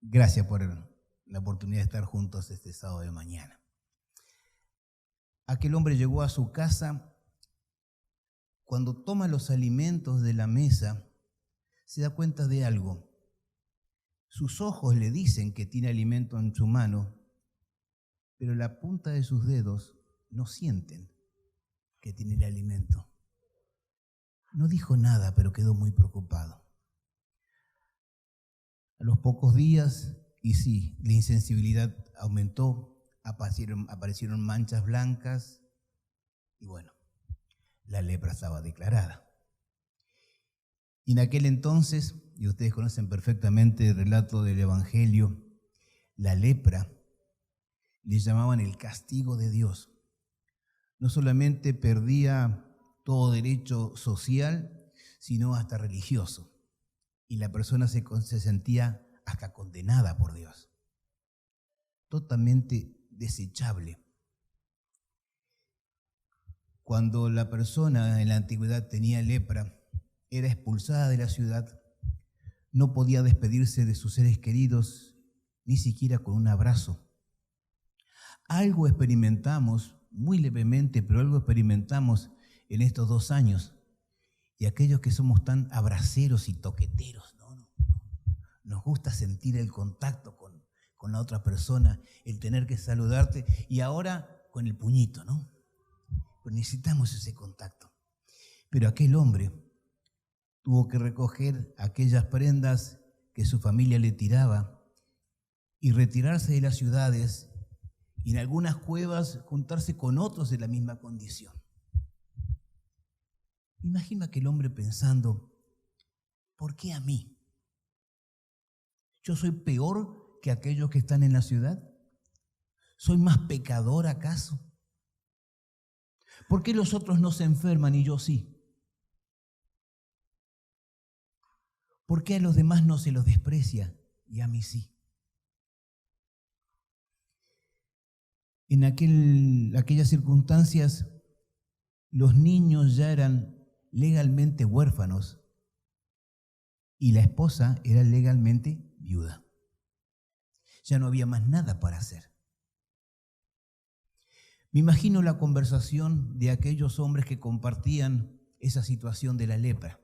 Gracias por la oportunidad de estar juntos este sábado de mañana. Aquel hombre llegó a su casa. Cuando toma los alimentos de la mesa, se da cuenta de algo. Sus ojos le dicen que tiene alimento en su mano, pero la punta de sus dedos no sienten que tiene el alimento. No dijo nada, pero quedó muy preocupado. A los pocos días, y sí, la insensibilidad aumentó, aparecieron manchas blancas y bueno, la lepra estaba declarada. Y en aquel entonces, y ustedes conocen perfectamente el relato del Evangelio, la lepra le llamaban el castigo de Dios. No solamente perdía todo derecho social, sino hasta religioso. Y la persona se sentía hasta condenada por Dios. Totalmente desechable. Cuando la persona en la antigüedad tenía lepra, era expulsada de la ciudad, no podía despedirse de sus seres queridos, ni siquiera con un abrazo. Algo experimentamos, muy levemente, pero algo experimentamos en estos 2 años. Y aquellos que somos tan abraceros y toqueteros, ¿no? Nos gusta sentir el contacto con la otra persona, el tener que saludarte, y ahora con el puñito, ¿no? Pues necesitamos ese contacto. Pero aquel hombre tuvo que recoger aquellas prendas que su familia le tiraba y retirarse de las ciudades y en algunas cuevas juntarse con otros de la misma condición. Imagina aquel hombre pensando, ¿por qué a mí? ¿Yo soy peor que aquellos que están en la ciudad? ¿Soy más pecador acaso? ¿Por qué los otros no se enferman y yo sí? ¿Por qué a los demás no se los desprecia y a mí sí? En aquellas circunstancias, los niños ya eran legalmente huérfanos y la esposa era legalmente viuda. Ya no había más nada para hacer. Me imagino la conversación de aquellos hombres que compartían esa situación de la lepra,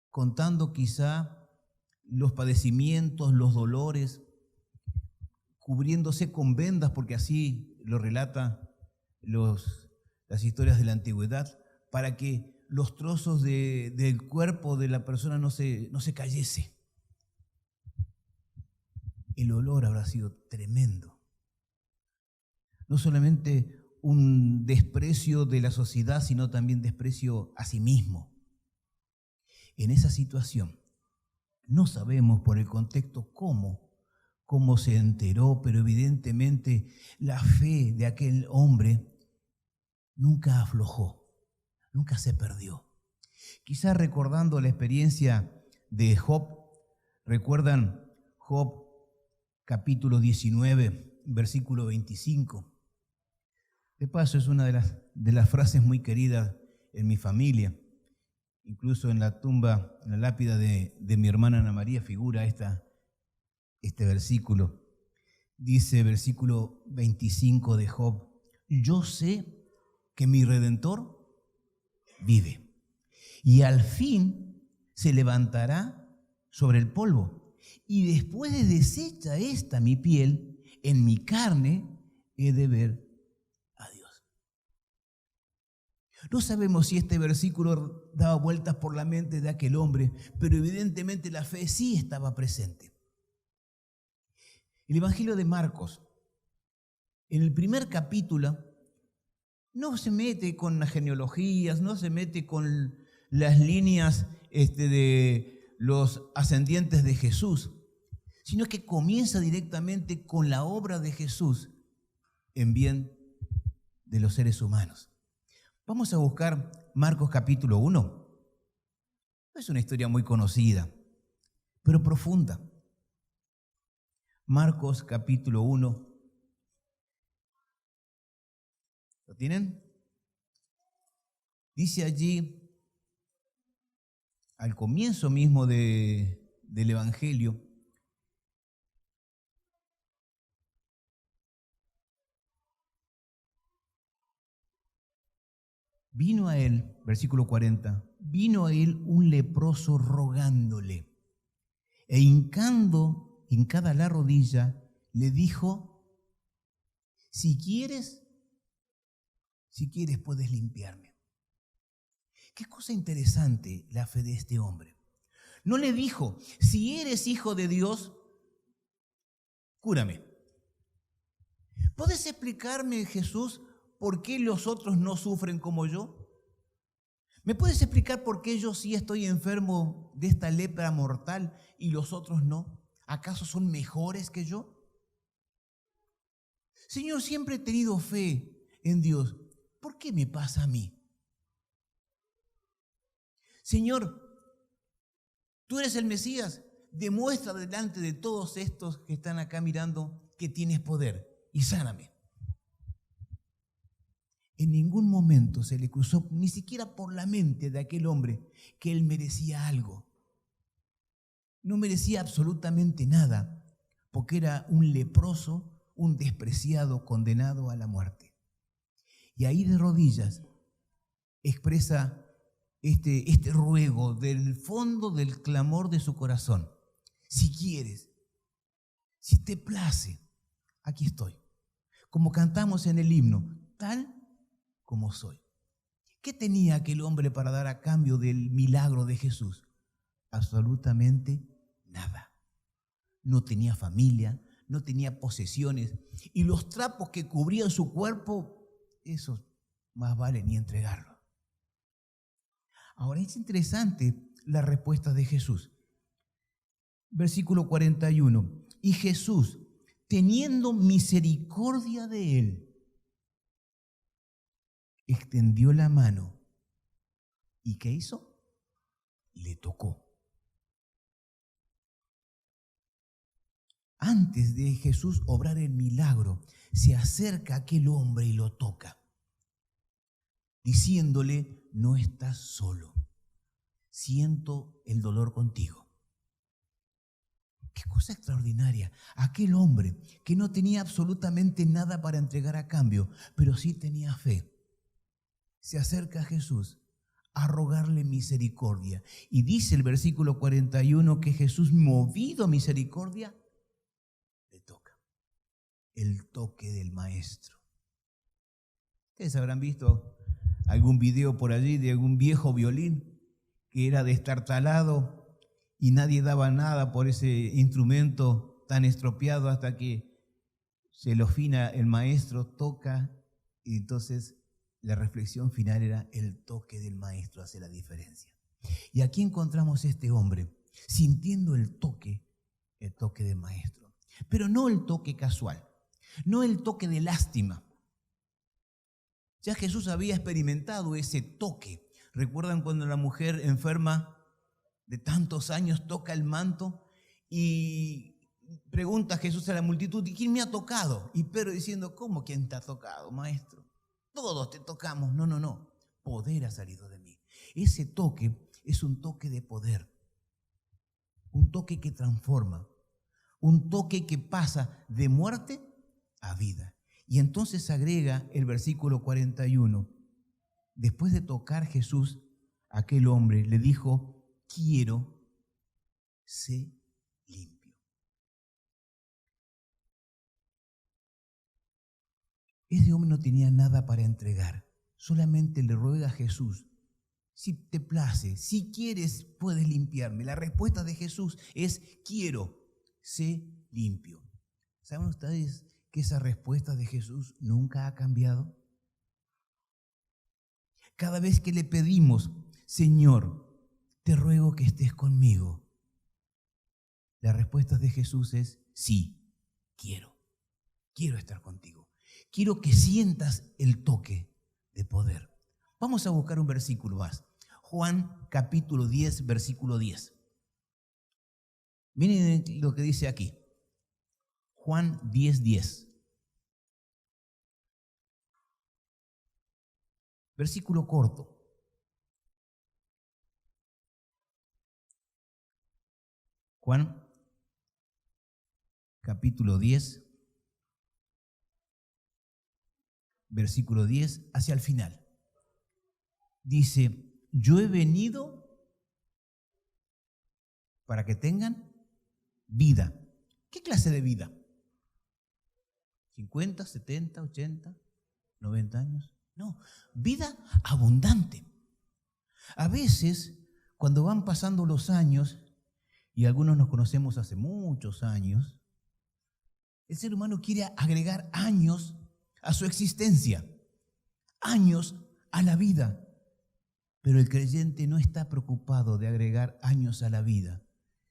contando quizá los padecimientos, los dolores, cubriéndose con vendas, porque así lo relata las historias de la antigüedad, para que los trozos del cuerpo de la persona no se cayese. El olor habrá sido tremendo. No solamente un desprecio de la sociedad, sino también desprecio a sí mismo. En esa situación, no sabemos por el contexto cómo se enteró, pero evidentemente la fe de aquel hombre nunca aflojó, nunca se perdió. Quizás recordando la experiencia de Job, recuerdan Job capítulo 19, versículo 25. De paso, es una de las frases muy queridas en mi familia. Incluso en la tumba, en la lápida de mi hermana Ana María figura este versículo. Dice versículo 25 de Job: yo sé que mi Redentor vive y al fin se levantará sobre el polvo. Y después de deshecha esta mi piel, en mi carne he de ver a Dios. No sabemos si este versículo daba vueltas por la mente de aquel hombre, pero evidentemente la fe sí estaba presente. El Evangelio de Marcos, en el primer capítulo, no se mete con las genealogías, no se mete con las líneas de los ascendientes de Jesús, sino que comienza directamente con la obra de Jesús en bien de los seres humanos. Vamos a buscar Marcos capítulo 1. Es una historia muy conocida, pero profunda. Marcos capítulo 1. ¿Lo tienen? Dice allí, al comienzo mismo del Evangelio, Vino a él, versículo 40, vino a él un leproso rogándole, e hincada la rodilla, le dijo, si quieres puedes limpiarme. Qué cosa interesante la fe de este hombre. No le dijo, si eres hijo de Dios, cúrame. ¿Puedes explicarme, Jesús, por qué los otros no sufren como yo? ¿Me puedes explicar por qué yo sí estoy enfermo de esta lepra mortal y los otros no? ¿Acaso son mejores que yo? Señor, siempre he tenido fe en Dios. ¿Por qué me pasa a mí? Señor, tú eres el Mesías. Demuestra delante de todos estos que están acá mirando que tienes poder y sáname. En ningún momento se le cruzó, ni siquiera por la mente de aquel hombre, que él merecía algo. No merecía absolutamente nada, porque era un leproso, un despreciado, condenado a la muerte. Y ahí de rodillas expresa este ruego del fondo del clamor de su corazón. Si quieres, si te place, aquí estoy. Como cantamos en el himno, tal como soy. ¿Qué tenía aquel hombre para dar a cambio del milagro de Jesús? Absolutamente nada. No tenía familia, no tenía posesiones, y los trapos que cubrían su cuerpo, esos más vale ni entregarlos. Ahora es interesante la respuesta de Jesús. Versículo 41. Y Jesús, teniendo misericordia de él, extendió la mano. ¿Y qué hizo? Le tocó. Antes de Jesús obrar el milagro, se acerca aquel hombre y lo toca, diciéndole, no estás solo, siento el dolor contigo. Qué cosa extraordinaria. Aquel hombre que no tenía absolutamente nada para entregar a cambio, pero sí tenía fe, se acerca a Jesús a rogarle misericordia. Y dice el versículo 41 que Jesús, movido a misericordia, le toca. El toque del maestro. Ustedes habrán visto algún video por allí de algún viejo violín que era destartalado y nadie daba nada por ese instrumento tan estropeado hasta que se lo afina el maestro, toca, y entonces la reflexión final era el toque del maestro hace la diferencia. Y aquí encontramos este hombre sintiendo el toque del maestro, pero no el toque casual, no el toque de lástima. Ya Jesús había experimentado ese toque. ¿Recuerdan cuando la mujer enferma de tantos años toca el manto y pregunta a Jesús a la multitud, ¿y quién me ha tocado? Y Pedro diciendo, ¿cómo quién te ha tocado, maestro? Todos te tocamos. No. Poder ha salido de mí. Ese toque es un toque de poder. Un toque que transforma. Un toque que pasa de muerte a vida. Y entonces agrega el versículo 41. Después de tocar Jesús, aquel hombre le dijo, quiero, sé limpio. Ese hombre no tenía nada para entregar. Solamente le ruega a Jesús, si te place, si quieres, puedes limpiarme. La respuesta de Jesús es, quiero, sé limpio. ¿Saben ustedes que esa respuesta de Jesús nunca ha cambiado? Cada vez que le pedimos, Señor, te ruego que estés conmigo, la respuesta de Jesús es, sí, quiero estar contigo. Quiero que sientas el toque de poder. Vamos a buscar un versículo más. Juan capítulo 10, versículo 10. Miren lo que dice aquí. Juan 10, 10. Versículo corto. Juan capítulo 10, versículo 10, hacia el final. Dice, yo he venido para que tengan vida. ¿Qué clase de vida? ¿50, 70, 80, 90 años? No, vida abundante. A veces, cuando van pasando los años, y algunos nos conocemos hace muchos años, el ser humano quiere agregar años a su existencia, años a la vida. Pero el creyente no está preocupado de agregar años a la vida,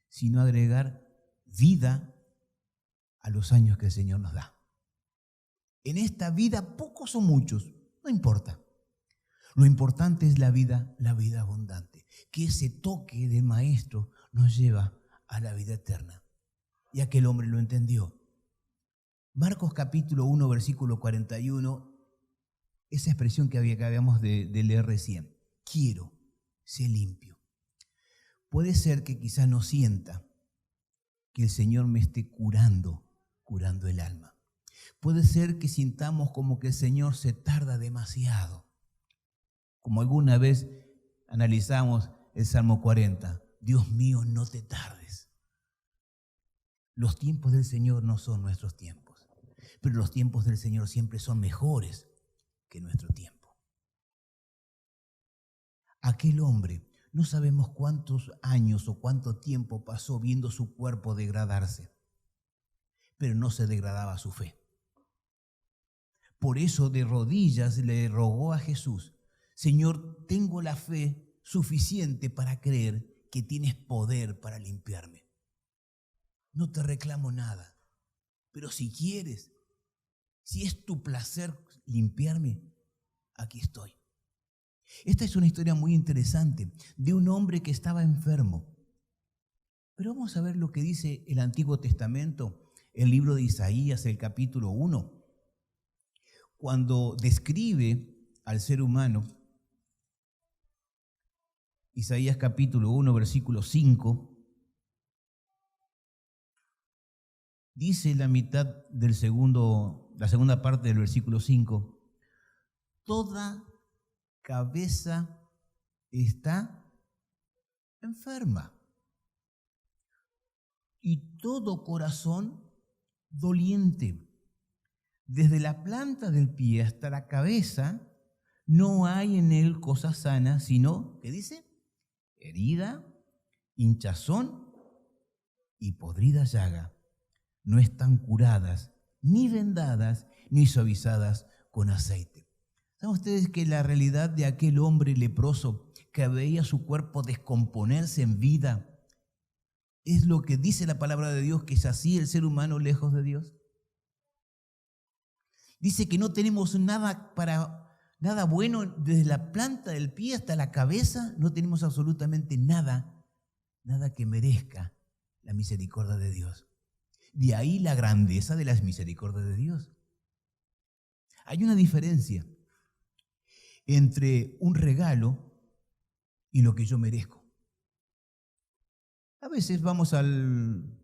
sino agregar vida a los años que el Señor nos da. En esta vida, pocos o muchos, no importa. Lo importante es la vida abundante, que ese toque del Maestro nos lleva a la vida eterna. Y aquel hombre lo entendió. Marcos capítulo 1, versículo 41, esa expresión que habíamos de leer recién. Quiero ser limpio. Puede ser que quizás no sienta que el Señor me esté curando el alma. Puede ser que sintamos como que el Señor se tarda demasiado. Como alguna vez analizamos el Salmo 40. Dios mío, no te tardes. Los tiempos del Señor no son nuestros tiempos, pero los tiempos del Señor siempre son mejores que nuestro tiempo. Aquel hombre, no sabemos cuántos años o cuánto tiempo pasó viendo su cuerpo degradarse, pero no se degradaba su fe. Por eso de rodillas le rogó a Jesús, Señor, tengo la fe suficiente para creer que tienes poder para limpiarme. No te reclamo nada, pero si quieres, si es tu placer limpiarme, aquí estoy. Esta es una historia muy interesante de un hombre que estaba enfermo. Pero vamos a ver lo que dice el Antiguo Testamento, el libro de Isaías, el capítulo 1, cuando describe al ser humano. Isaías capítulo 1, versículo 5, dice la segunda parte del versículo 5, toda cabeza está enferma y todo corazón doliente. Desde la planta del pie hasta la cabeza no hay en él cosa sana, sino, ¿qué dice? Herida, hinchazón y podrida llaga. No están curadas, ni vendadas, ni suavizadas con aceite. ¿Saben ustedes que la realidad de aquel hombre leproso que veía su cuerpo descomponerse en vida es lo que dice la palabra de Dios, que es así el ser humano lejos de Dios? Dice que no tenemos nada bueno desde la planta del pie hasta la cabeza, no tenemos absolutamente nada que merezca la misericordia de Dios. De ahí la grandeza de las misericordias de Dios. Hay una diferencia entre un regalo y lo que yo merezco. A veces vamos al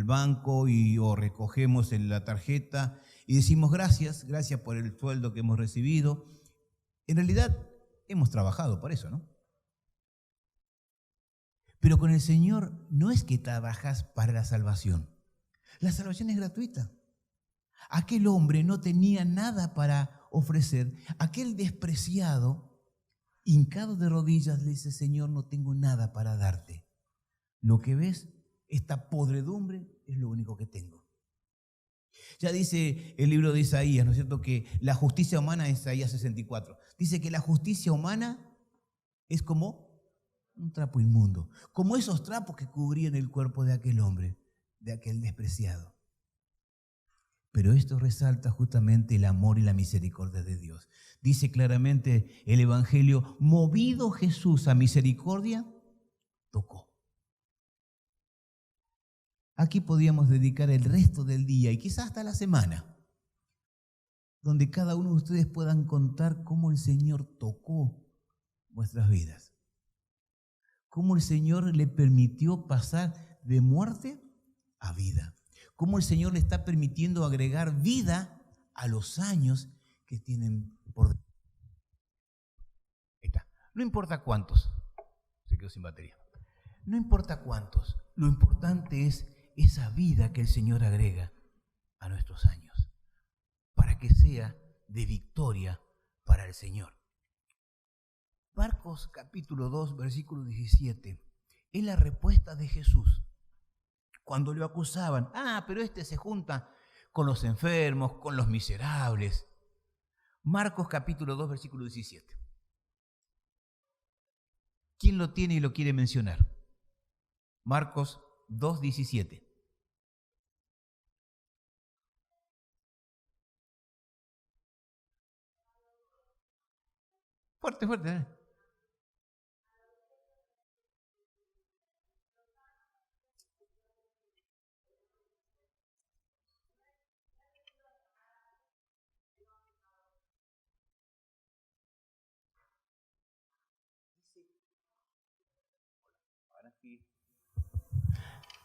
banco o recogemos en la tarjeta y decimos gracias por el sueldo que hemos recibido. En realidad hemos trabajado por eso, ¿no? Pero con el Señor no es que trabajas para la salvación. La salvación es gratuita. Aquel hombre no tenía nada para ofrecer. Aquel despreciado, hincado de rodillas, le dice, Señor, no tengo nada para darte. Lo que ves, esta podredumbre, es lo único que tengo. Ya dice el libro de Isaías, ¿no es cierto?, que la justicia humana, Isaías 64, dice que la justicia humana es como un trapo inmundo, como esos trapos que cubrían el cuerpo de aquel hombre, de aquel despreciado. Pero esto resalta justamente el amor y la misericordia de Dios. Dice claramente el Evangelio, movido Jesús a misericordia, tocó. Aquí podíamos dedicar el resto del día y quizás hasta la semana, donde cada uno de ustedes puedan contar cómo el Señor tocó vuestras vidas. Cómo el Señor le permitió pasar de muerte a vida. Cómo el Señor le está permitiendo agregar vida a los años que tienen por delante. No importa cuántos. Se quedó sin batería. No importa cuántos. Lo importante es esa vida que el Señor agrega a nuestros años, para que sea de victoria para el Señor. Marcos capítulo 2, versículo 17, es la respuesta de Jesús. Cuando lo acusaban, pero este se junta con los enfermos, con los miserables. Marcos capítulo 2, versículo 17. ¿Quién lo tiene y lo quiere mencionar? Marcos 2, 17. Fuerte, fuerte, ¿eh?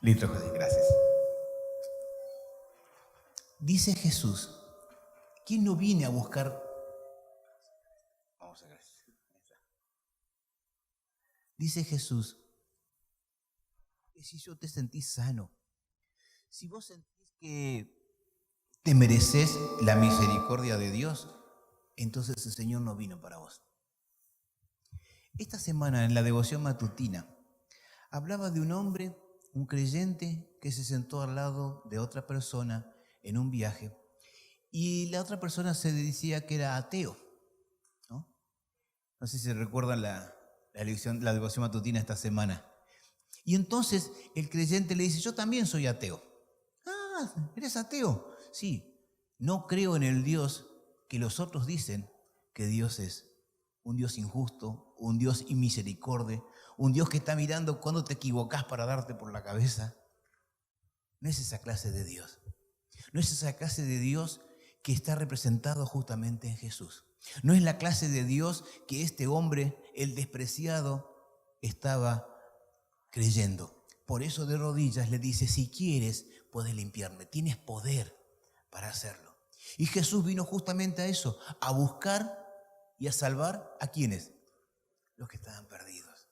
Listo, José, gracias. Dice Jesús, ¿quién no viene a buscar? Vamos a ver. Dice Jesús, que si yo te sentís sano, si vos sentís que te mereces la misericordia de Dios, entonces el Señor no vino para vos. Esta semana en la devoción matutina hablaba de un hombre, un creyente, que se sentó al lado de otra persona en un viaje y la otra persona se decía que era ateo. No sé si recuerdan la devoción matutina esta semana. Y entonces el creyente le dice, yo también soy ateo. ¿Eres ateo? Sí, no creo en el Dios que los otros dicen que Dios es. Un Dios injusto, un Dios inmisericordia, un Dios que está mirando cuando te equivocás para darte por la cabeza. No es esa clase de Dios. No es esa clase de Dios que está representado justamente en Jesús. No es la clase de Dios que este hombre, el despreciado, estaba creyendo. Por eso de rodillas le dice, si quieres, puedes limpiarme. Tienes poder para hacerlo. Y Jesús vino justamente a eso, a buscar y a salvar ¿a quiénes? Los que estaban perdidos.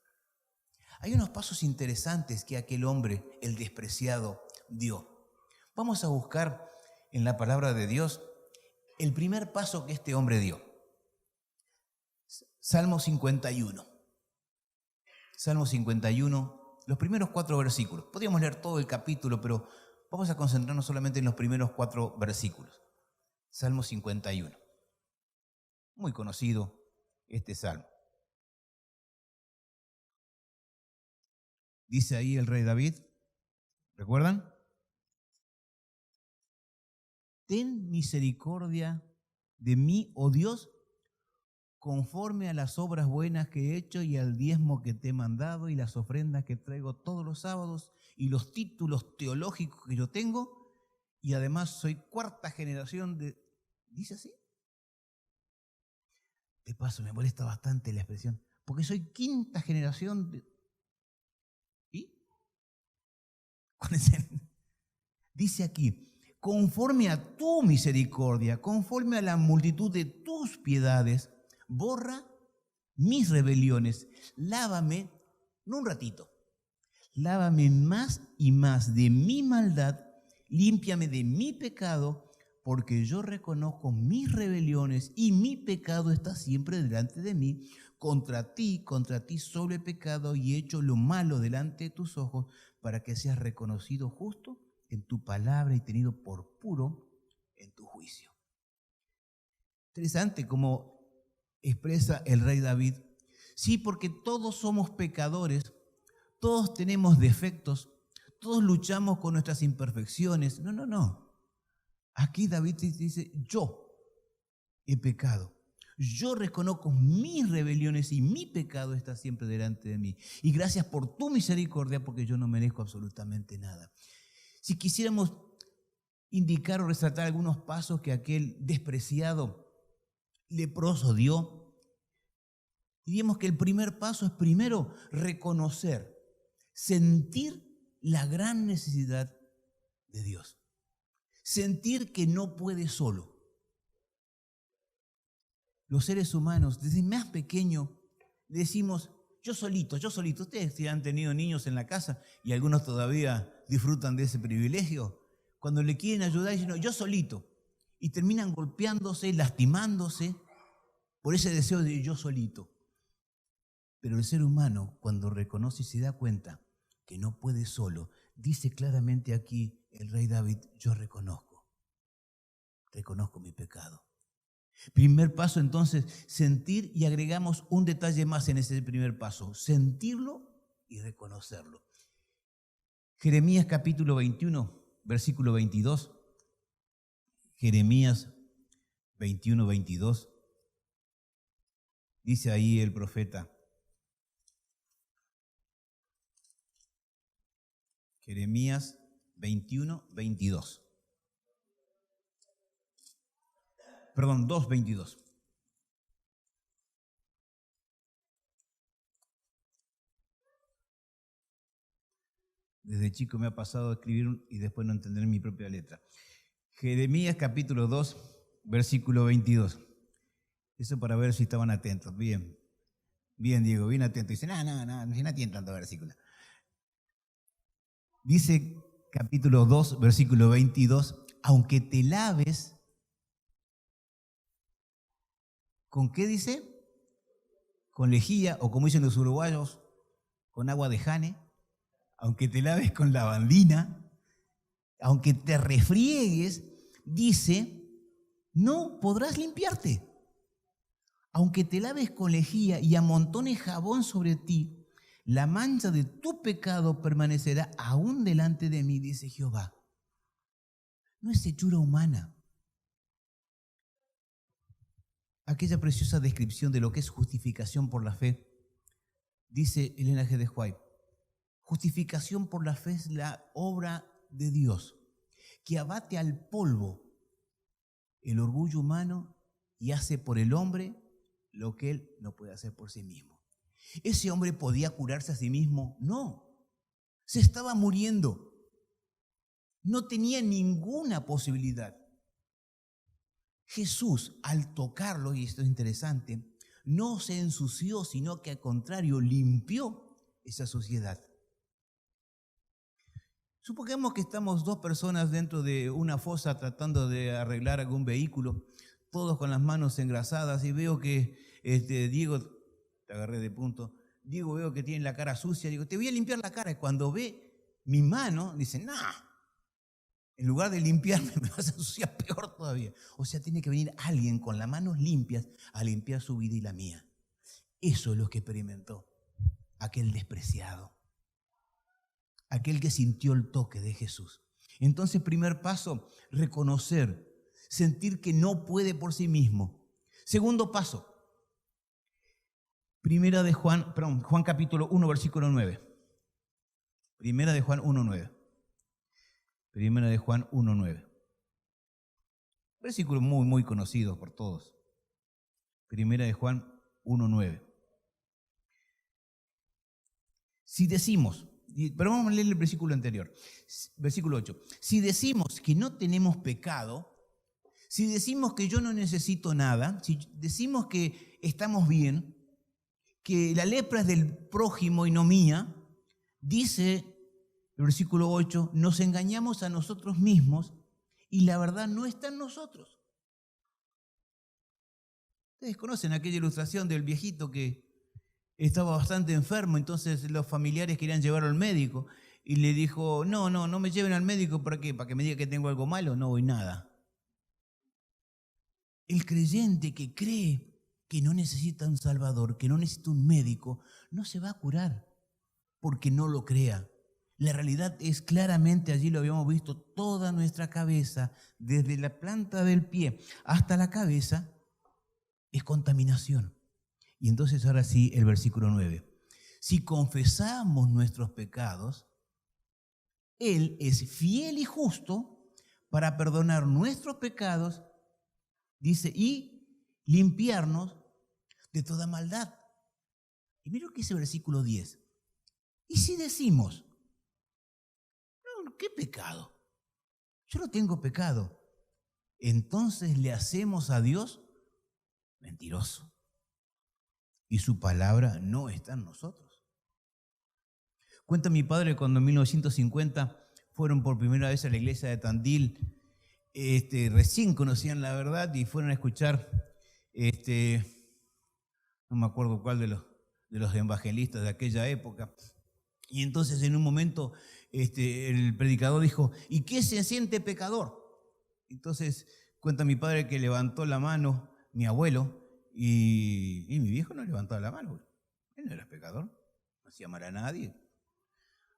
Hay unos pasos interesantes que aquel hombre, el despreciado, dio. Vamos a buscar en la palabra de Dios el primer paso que este hombre dio. Salmo 51. Salmo 51, los primeros 4 versículos. Podríamos leer todo el capítulo, pero vamos a concentrarnos solamente en los primeros 4 versículos. Salmo 51. Muy conocido este salmo. Dice ahí el rey David, ¿recuerdan? Ten misericordia de mí, oh Dios, conforme a las obras buenas que he hecho y al diezmo que te he mandado y las ofrendas que traigo todos los sábados y los títulos teológicos que yo tengo, y además soy 4ª generación de... ¿Dice así? De paso, me molesta bastante la expresión, porque soy 5ª generación de... ¿Y? Dice aquí, conforme a tu misericordia, conforme a la multitud de tus piedades, borra mis rebeliones, lávame, no un ratito, lávame más y más de mi maldad, límpiame de mi pecado, porque yo reconozco mis rebeliones y mi pecado está siempre delante de mí. Contra ti solo he pecado y he hecho lo malo delante de tus ojos, para que seas reconocido justo en tu palabra y tenido por puro en tu juicio. Interesante cómo expresa el rey David. Sí, porque todos somos pecadores, todos tenemos defectos, todos luchamos con nuestras imperfecciones. No. Aquí David dice, yo he pecado. Yo reconozco mis rebeliones y mi pecado está siempre delante de mí. Y gracias por tu misericordia, porque yo no merezco absolutamente nada. Si quisiéramos indicar o resaltar algunos pasos que aquel despreciado leproso dio, diríamos que el primer paso es primero reconocer, sentir la gran necesidad de Dios. Sentir que no puede solo. Los seres humanos, desde más pequeño, decimos, yo solito. Ustedes si han tenido niños en la casa y algunos todavía disfrutan de ese privilegio, cuando le quieren ayudar dicen, no, yo solito. Y terminan golpeándose, lastimándose por ese deseo de yo solito. Pero el ser humano, cuando reconoce y se da cuenta que no puede solo, dice claramente aquí el rey David, yo reconozco mi pecado. Primer paso entonces, sentir, y agregamos un detalle más en ese primer paso, sentirlo y reconocerlo. Jeremías capítulo 21, versículo 22. Jeremías 21, 22. Dice ahí el profeta. Jeremías 21, 22. Perdón, 2, 22. Desde chico me ha pasado a escribir y después no entender mi propia letra. Jeremías capítulo 2, versículo 22. Eso para ver si estaban atentos. Bien, Diego, bien atento. Dice, no tienen tanto versículo. Dice capítulo 2, versículo 22, aunque te laves, ¿con qué dice? Con lejía, o como dicen los uruguayos, con agua de jane, aunque te laves con lavandina, aunque te refriegues, dice, no podrás limpiarte. Aunque te laves con lejía y amontones jabón sobre ti, la mancha de tu pecado permanecerá aún delante de mí, dice Jehová. No es hechura humana. Aquella preciosa descripción de lo que es justificación por la fe, dice Elena G. de White, justificación por la fe es la obra de Dios, que abate al polvo el orgullo humano y hace por el hombre lo que él no puede hacer por sí mismo. ¿Ese hombre podía curarse a sí mismo? No, se estaba muriendo. No tenía ninguna posibilidad. Jesús, al tocarlo, y esto es interesante, no se ensució, sino que al contrario, limpió esa suciedad. Supongamos que estamos dos personas dentro de una fosa tratando de arreglar algún vehículo, todos con las manos engrasadas, y veo que Diego, te agarré de punto, Diego veo que tiene la cara sucia, digo, te voy a limpiar la cara, y cuando ve mi mano, dice, nah, en lugar de limpiarme me vas a ensuciar peor todavía. O sea, tiene que venir alguien con las manos limpias a limpiar su vida y la mía. Eso es lo que experimentó aquel despreciado, aquel que sintió el toque de Jesús. Entonces, primer paso, reconocer, sentir que no puede por sí mismo. Segundo paso, Juan capítulo 1, versículo 9. Primera de Juan 1, 9. Primera de Juan 1, 9. Versículo muy, muy conocido por todos. Primera de Juan 1, 9. Si decimos, pero vamos a leer el versículo anterior, versículo 8. Si decimos que no tenemos pecado, si decimos que yo no necesito nada, si decimos que estamos bien, que la lepra es del prójimo y no mía, dice el versículo 8, nos engañamos a nosotros mismos y la verdad no está en nosotros. Ustedes conocen aquella ilustración del viejito que estaba bastante enfermo, entonces los familiares querían llevarlo al médico y le dijo, no me lleven al médico, ¿para qué? ¿Para que me diga que tengo algo malo? No voy nada. El creyente que cree que no necesita un salvador, que no necesita un médico, no se va a curar porque no lo crea. La realidad es claramente, allí lo habíamos visto, toda nuestra cabeza, desde la planta del pie hasta la cabeza, es contaminación. Y entonces ahora sí, el versículo 9. Si confesamos nuestros pecados, Él es fiel y justo para perdonar nuestros pecados, dice, y limpiarnos de toda maldad. Y mira lo que dice el versículo 10. Y si decimos, no, ¿qué pecado? Yo no tengo pecado. Entonces le hacemos a Dios mentiroso y su palabra no está en nosotros. Cuenta mi padre cuando en 1950 fueron por primera vez a la iglesia de Tandil, recién conocían la verdad y fueron a escuchar, no me acuerdo cuál de los evangelistas de aquella época. Y entonces en un momento el predicador dijo, ¿y qué se siente pecador? Entonces cuenta mi padre que levantó la mano mi abuelo y mi viejo no levantaba la mano. Él no era pecador, no hacía mal a nadie.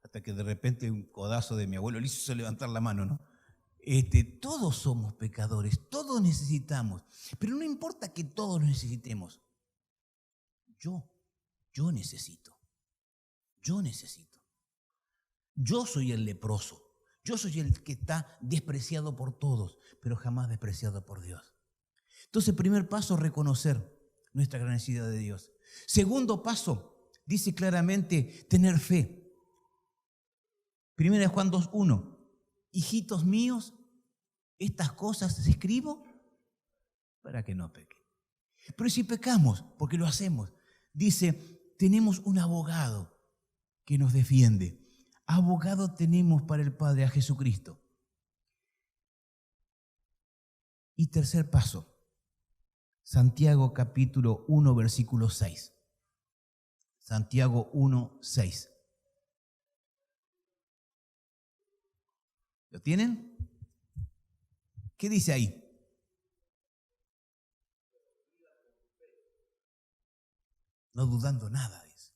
Hasta que de repente un codazo de mi abuelo le hizo levantar la mano, ¿no? Todos somos pecadores, todos necesitamos, pero no importa que todos necesitemos. Yo necesito. Yo soy el leproso, yo soy el que está despreciado por todos, pero jamás despreciado por Dios. Entonces, primer paso, reconocer nuestra gran necesidad de Dios. Segundo paso, dice claramente, tener fe. Primera de Juan 2:1, hijitos míos, estas cosas escribo para que no pequen. Pero si pecamos, porque lo hacemos, dice, tenemos un abogado que nos defiende. Abogado tenemos para el Padre, a Jesucristo. Y tercer paso, Santiago capítulo 1, versículo 6. Santiago 1, 6. ¿Lo tienen? ¿Qué dice ahí? No dudando nada, dice.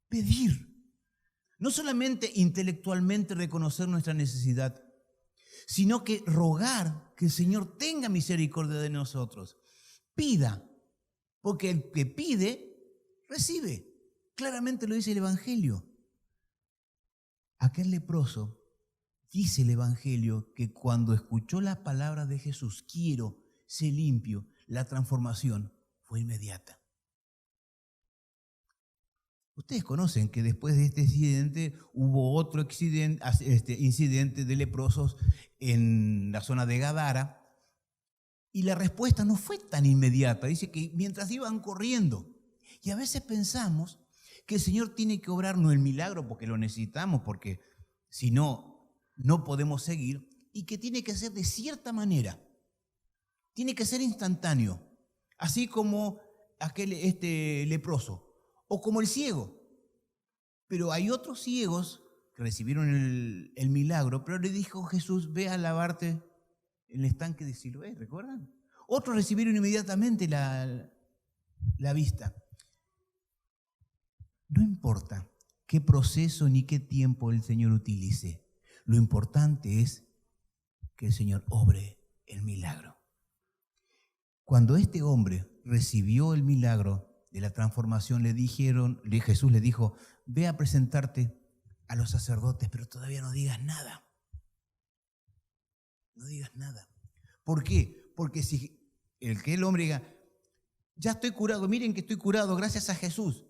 Pedir. No solamente intelectualmente reconocer nuestra necesidad, sino que rogar que el Señor tenga misericordia de nosotros. Pida, porque el que pide, recibe. Claramente lo dice el Evangelio. Aquel leproso, dice el Evangelio, que cuando escuchó la palabra de Jesús, quiero ser limpio, la transformación fue inmediata. Ustedes conocen que después de este incidente hubo otro incidente de leprosos en la zona de Gadara y la respuesta no fue tan inmediata. Dice que mientras iban corriendo, y a veces pensamos que el Señor tiene que obrarnos el milagro porque lo necesitamos, porque si no, no podemos seguir, y que tiene que ser de cierta manera, tiene que ser instantáneo, así como aquel leproso. O como el ciego. Pero hay otros ciegos que recibieron el milagro, pero le dijo Jesús, ve a lavarte en el estanque de Siloé, ¿recuerdan? Otros recibieron inmediatamente la vista. No importa qué proceso ni qué tiempo el Señor utilice. Lo importante es que el Señor obre el milagro. Cuando este hombre recibió el milagro de la transformación, Jesús le dijo, ve a presentarte a los sacerdotes, pero todavía no digas nada. No digas nada. ¿Por qué? Porque si el hombre diga, ya estoy curado, miren que estoy curado gracias a Jesús,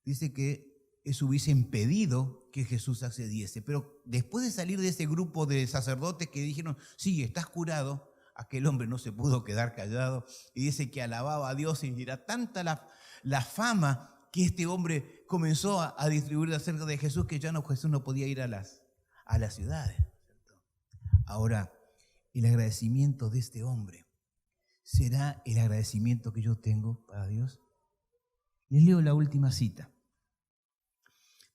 dice que eso hubiese impedido que Jesús accediese. Pero después de salir de ese grupo de sacerdotes que dijeron, sí, estás curado, aquel hombre no se pudo quedar callado y dice que alababa a Dios y era tanta la fama que este hombre comenzó a distribuir acerca de Jesús que ya Jesús no podía ir a las ciudades. Ahora, el agradecimiento de este hombre será el agradecimiento que yo tengo para Dios. Les leo la última cita.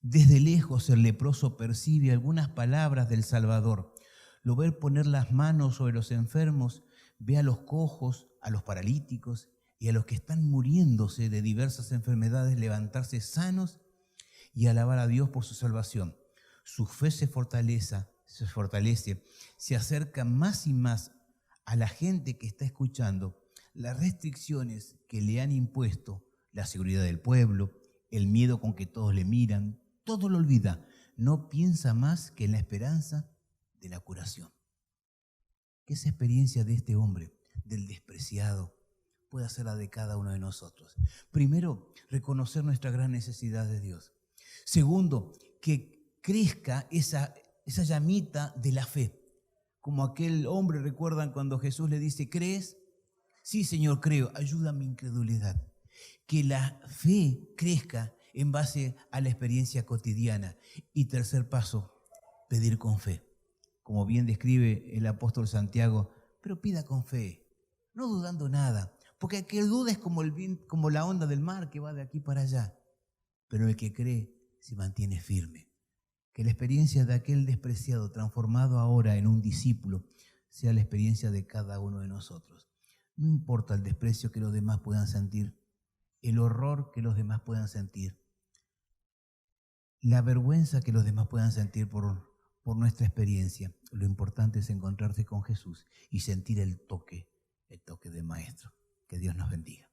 Desde lejos el leproso percibe algunas palabras del Salvador. Lo ve poner las manos sobre los enfermos, ve a los cojos, a los paralíticos y a los que están muriéndose de diversas enfermedades levantarse sanos y alabar a Dios por su salvación. Su fe se fortalece, se acerca más y más a la gente que está escuchando las restricciones que le han impuesto, la seguridad del pueblo, el miedo con que todos le miran, todo lo olvida. No piensa más que en la esperanza de la curación. Que esa experiencia de este hombre, del despreciado, pueda ser la de cada uno de nosotros. Primero, reconocer nuestra gran necesidad de Dios. Segundo, que crezca esa llamita de la fe. Como aquel hombre, ¿recuerdan cuando Jesús le dice, ¿crees? Sí, Señor, creo, ayuda a mi incredulidad. Que la fe crezca en base a la experiencia cotidiana. Y tercer paso, pedir con fe. Como bien describe el apóstol Santiago, pero pida con fe, no dudando nada. Porque el que duda es como la onda del mar que va de aquí para allá. Pero el que cree se mantiene firme. Que la experiencia de aquel despreciado transformado ahora en un discípulo sea la experiencia de cada uno de nosotros. No importa el desprecio que los demás puedan sentir, el horror que los demás puedan sentir, la vergüenza que los demás puedan sentir por nuestra experiencia. Lo importante es encontrarse con Jesús y sentir el toque de Maestro. Que Dios nos bendiga.